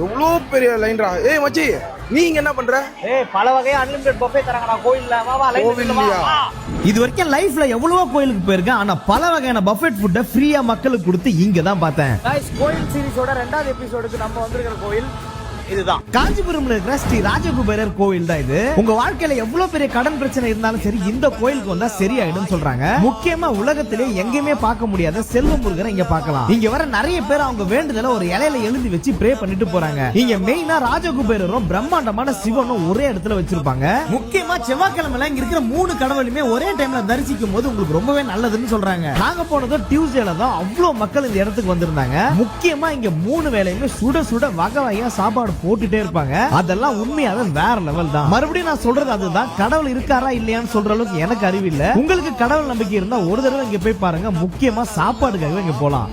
எவ்வளோ பெரிய லைன்ரா. ஏய் மச்சி, நீங்க என்ன பண்ற? பல வகையா அன்லிமிடெட் பஃபே தராங்கடா கோயில்ல. வா வா கோவில்லையா? இது வரைக்கும் லைஃப்ல எவ்வளவோ கோயிலுக்கு போயிருக்கேன், ஆனா பல வகையான பஃபெட் ஃபுட்டை ஃப்ரீயா மக்களுக்கு கொடுத்து இங்க தான் பார்த்தேன். கோயில் சீரிஸோட 2வது எபிசோடுக்கு நம்ம வந்திருக்கிற கோயில் இதுதான். காஞ்சிபுரம்ல இருக்கிற ஸ்ரீ ராஜகுபேரர் கோயில் தான் இது. உங்க வாழ்க்கையில எவ்வளவு பெரிய கடன் பிரச்சனை இருந்தாலும் சரி, இந்த கோயிலுக்கு வந்தா சரியாயிடும் சொல்றாங்க. முக்கியமா உலகத்திலே எங்கேயுமே பார்க்க முடியாத செல்வ முருகரை இங்க பார்க்கலாம். இங்க வர நிறைய பேர் அவங்க வேண்டுதல ஒரு இலையில எழுதி வச்சு ப்ரே பண்ணிட்டு போறாங்க. இங்க மெயினா ராஜகுபேரரும் பிரம்மாண்டமான சிவனும் ஒரே இடத்துல வச்சிருப்பாங்க. முக்கியமா செவ்வாய்க்கிழமைல இங்க இருக்கிற 3 கடவுளுமே ஒரே டைம்ல தரிசிக்கும் போது உங்களுக்கு ரொம்பவே நல்லதுன்னு சொல்றாங்க. நாங்க போனது டியூஸ்டேல தான். அவ்வளவு மக்கள் இந்த இடத்துக்கு வந்திருந்தாங்க. முக்கியமா இங்க 3 வேளையுமே சுட சுட வகை வகையா சாப்பாடு போட்டுட்டே இருப்பாங்க. அதெல்லாம் உண்மையாவே வேற லெவல் தான். மறுபடியும் நான் சொல்றது அதுதான், கடவுள் இருக்காரா இல்லையான்னு சொல்ற அளவுக்கு எனக்கு அறிவு இல்ல. உங்களுக்கு கடவுள் நம்பிக்கை இருந்தா ஒரு தடவை இங்க போய் பாருங்க. முக்கியமா சாப்பாடுக்காகவே இங்க போலாம்.